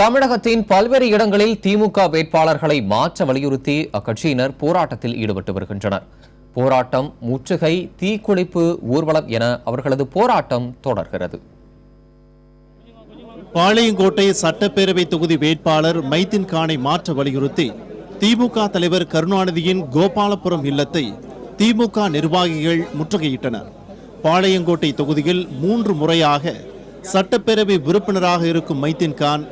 தமிழகத்தின் பல்வேறு இடங்களில் திமுக வேட்பாளர்களை மாற்ற வலியுறுத்தி அக்கட்சியினர் போராட்டத்தில் ஈடுபட்டு வருகின்றனர். போராட்டம், முற்றுகை, தீக்குளிப்பு, ஊர்வலம் என அவர்களது போராட்டம் தொடர்கிறது. பாளையங்கோட்டை சட்டப்பேரவை தொகுதி வேட்பாளர் மைதீன் கானை மாற்ற வலியுறுத்தி திமுக தலைவர் கருணாநிதியின் கோபாலபுரம் இல்லத்தை திமுக நிர்வாகிகள் முற்றுகையிட்டனர். பாளையங்கோட்டை தொகுதியில் 3 முறையாக சட்டப்பேரவை உறுப்பினராக இருக்கும் மைதீன் கான்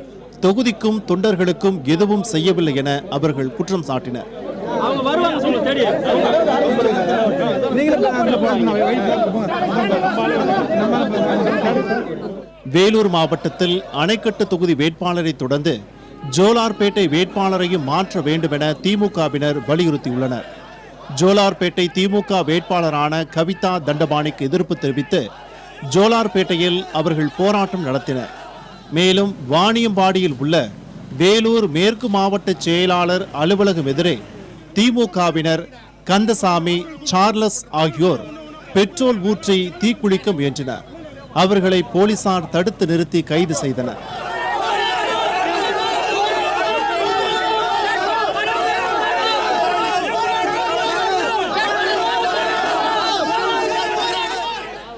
தொகுதிக்கும் தொண்டர்களுக்கும் எதுவும் செய்யவில்லை என அவர்கள் குற்றம் சாட்டினர். வேலூர் மாவட்டத்தில் அணைக்கட்டு தொகுதி வேட்பாளரை தொடர்ந்து ஜோலார்பேட்டை வேட்பாளரையும் மாற்ற வேண்டும் என திமுகவினர் வலியுறுத்தியுள்ளனர். ஜோலார்பேட்டை திமுக வேட்பாளரான கவிதா தண்டபாணிக்கு எதிர்ப்பு தெரிவித்து ஜோலார்பேட்டையில் அவர்கள் போராட்டம் நடத்தினர். மேலும் வாணியம்பாடியில் உள்ள வேலூர் மேற்கு மாவட்ட செயலாளர் அலுவலகம் எதிரே திமுகவினர் கந்தசாமி, சார்லஸ் ஆகியோர் பெட்ரோல் ஊற்றி தீக்குளிக்க முயன்றனர். அவர்களை போலீசார் தடுத்து நிறுத்தி கைது செய்தனர்.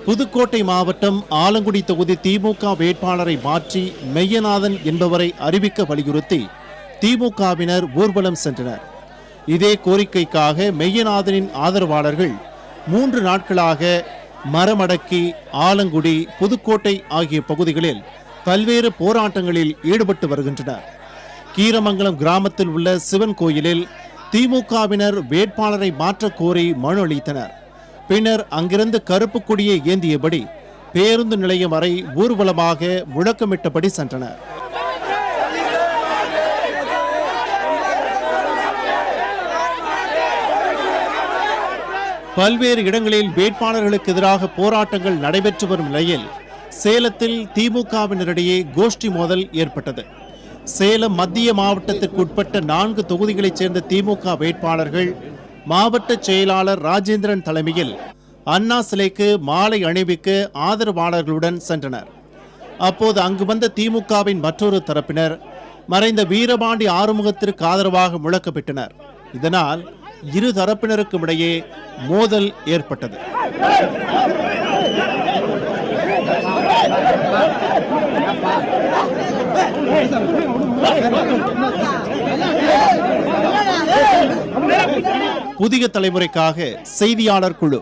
புதுக்கோட்டை மாவட்டம் ஆலங்குடி தொகுதி திமுக வேட்பாளரை மாற்றி மெய்யநாதன் என்பவரை அறிவிக்க வலியுறுத்தி திமுகவினர் ஊர்வலம் சென்றனர். இதே கோரிக்கைக்காக மெய்யநாதனின் ஆதரவாளர்கள் 3 நாட்களாக மரமடக்கி, ஆலங்குடி, புதுக்கோட்டை ஆகிய பகுதிகளில் பல்வேறு போராட்டங்களில் ஈடுபட்டு வருகின்றனர். கீரமங்கலம் கிராமத்தில் உள்ள சிவன் கோயிலில் திமுகவினர் வேட்பாளரை மாற்ற கோரி மனு அளித்தனர். பின்னர் அங்கிருந்து கருப்பு கொடியை ஏந்தியபடி பேருந்து நிலையம் வரை ஊர்வலமாக முழக்கமிட்டபடி சென்றனர். பல்வேறு இடங்களில் வேட்பாளர்களுக்கு எதிராக போராட்டங்கள் நடைபெற்று வரும் நிலையில் சேலத்தில் திமுகவினரிடையே கோஷ்டி மோதல் ஏற்பட்டது. சேலம் மத்திய மாவட்டத்திற்குட்பட்ட 4 தொகுதிகளைச் சேர்ந்த திமுக வேட்பாளர்கள் மாவட்ட செயலாளர் ராஜேந்திரன் தலைமையில் அண்ணா சிலைக்கு மாலை அணிவிக்க ஆதரவாளர்களுடன் சென்றனர். அப்போது அங்கு வந்த திமுகவின் மற்றொரு தரப்பினர் மறைந்த வீரபாண்டி ஆறுமுகத்திற்கு ஆதரவாக முழக்கமிட்டனர். இதனால் இரு தரப்பினருக்கும் இடையே மோதல் ஏற்பட்டது. புதிய தலைமுறைக்காக செய்தியாளர் குழு.